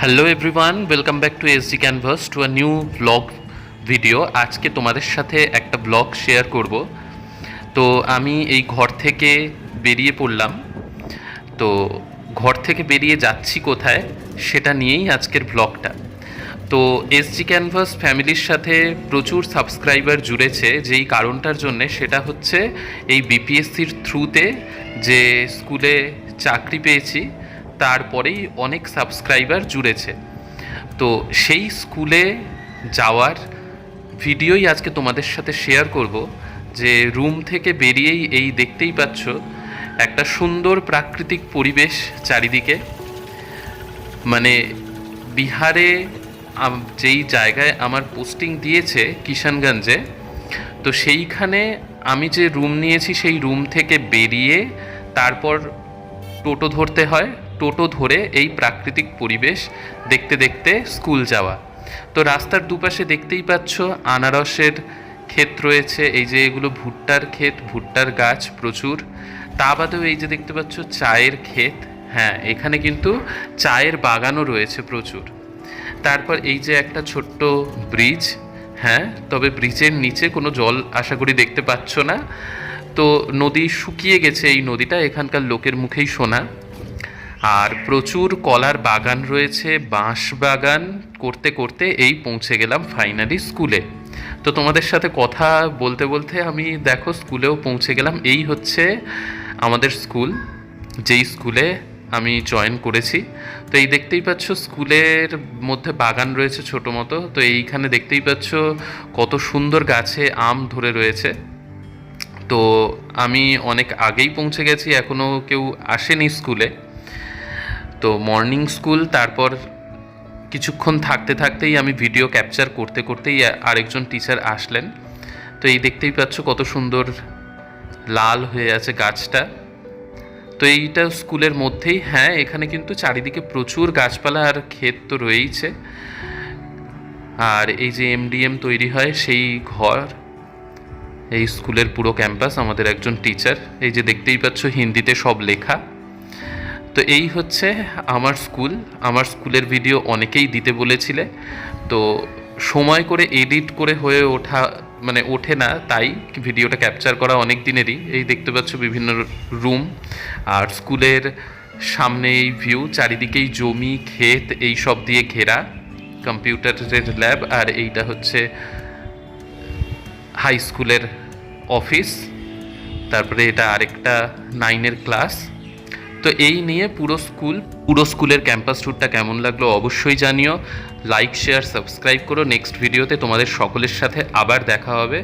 Hello everyone, welcome back to SD canvas to a new blog video. আজকে তোমাদের সাথে একটা ব্লগ শেয়ার করব। তো আমি এই ঘর থেকে বেরিয়ে পড়লাম। তো ঘর থেকে বেরিয়ে যাচ্ছি কোথায় সেটা নিয়েই আজকের ব্লগটা। তো এসডি ক্যানভাস ফ্যামিলির সাথে প্রচুর সাবস্ক্রাইবার জুড়েছে, যেই কারণটার জন্যে সেটা হচ্ছে এই বিপিএসসির থ্রুতে যে স্কুলে চাকরি পেয়েছি তারপরেই অনেক সাবস্ক্রাইবার জুড়েছে। তো সেই স্কুলে যাওয়ার ভিডিওই আজকে তোমাদের সাথে শেয়ার করব। যে রুম থেকে বেরিয়েই এই দেখতেই পাচ্ছ একটা সুন্দর প্রাকৃতিক পরিবেশ চারিদিকে। মানে বিহারে যেই জায়গায় আমার পোস্টিং দিয়েছে কিষানগঞ্জে, তো সেইখানে আমি যে রুম নিয়েছি সেই রুম থেকে বেরিয়ে তারপর টোটো ধরতে হয়। টোটো ধরে এই প্রাকৃতিক পরিবেশ দেখতে দেখতে স্কুল যাওয়া। তো রাস্তার দুপাশে দেখতেই পাচ্ছ আনারসের ক্ষেত রয়েছে, এই যে এগুলো ভুট্টার ক্ষেত, ভুট্টার গাছ প্রচুর। তা বাদেও এই যে দেখতে পাচ্ছ চায়ের ক্ষেত, হ্যাঁ এখানে কিন্তু চায়ের বাগানও রয়েছে প্রচুর। তারপর এই যে একটা ছোট্ট ব্রিজ, হ্যাঁ তবে ব্রিজের নিচে কোনো জল আশা করি দেখতে পাচ্ছ না। তো নদী শুকিয়ে গেছে, এই নদীটা এখানকার লোকের মুখেই শোনা। আর প্রচুর কলার বাগান রয়েছে, বাঁশ বাগান করতে করতে এই পৌঁছে গেলাম ফাইনালি স্কুলে। তো তোমাদের সাথে কথা বলতে বলতে আমি দেখো স্কুলেও পৌঁছে গেলাম। এই হচ্ছে আমাদের স্কুল, যেই স্কুলে আমি জয়েন করেছি। তো এই দেখতেই পাচ্ছ স্কুলের মধ্যে বাগান রয়েছে ছোটো মতো। তো এইখানে দেখতেই পাচ্ছ কত সুন্দর গাছে আম ধরে রয়েছে। তো আমি অনেক আগেই পৌঁছে গেছি, এখনও কেউ আসেনি স্কুলে। তো মর্নিং স্কুল, তারপর কিছুক্ষণ থাকতে থাকতেই আমি ভিডিও ক্যাপচার করতে করতেই আরেকজন টিচার আসলেন। তো এই দেখতেই পাচ্ছ কত সুন্দর লাল হয়ে আছে গাছটা। তো এইটা স্কুলের মধ্যেই, হ্যাঁ এখানে কিন্তু চারিদিকে প্রচুর গাছপালা আর ক্ষেত তো রয়েইছে। আর এই যে এমডিএম তৈরি হয় সেই ঘর, এই স্কুলের পুরো ক্যাম্পাস, আমাদের একজন টিচার, এই যে দেখতেই পাচ্ছ হিন্দিতে সব লেখা। তো এই হচ্ছে আমার স্কুল। আমার স্কুলের ভিডিও অনেকেই দিতে বলেছিলে, তো সময় করে এডিট করে হয়ে ওঠে না, তাই ভিডিওটা ক্যাপচার করা অনেক দিনেরই। এই দেখতে পাচ্ছ বিভিন্ন রুম আর স্কুলের সামনে এই ভিউ, চারিদিকেই জমি ক্ষেত এই সব দিয়ে ঘেরা, কম্পিউটারের ল্যাব। আর এইটা হচ্ছে হাই স্কুলের অফিস। তারপরে এটা আরেকটা 9-এর ক্লাস। তো এই নিয়ে পুরো স্কুলের ক্যাম্পাস ট্যুরটা কেমন লাগলো অবশ্যই জানিও। লাইক শেয়ার সাবস্ক্রাইব করো। নেক্সট ভিডিওতে তোমাদের সকলের সাথে আবার দেখা হবে।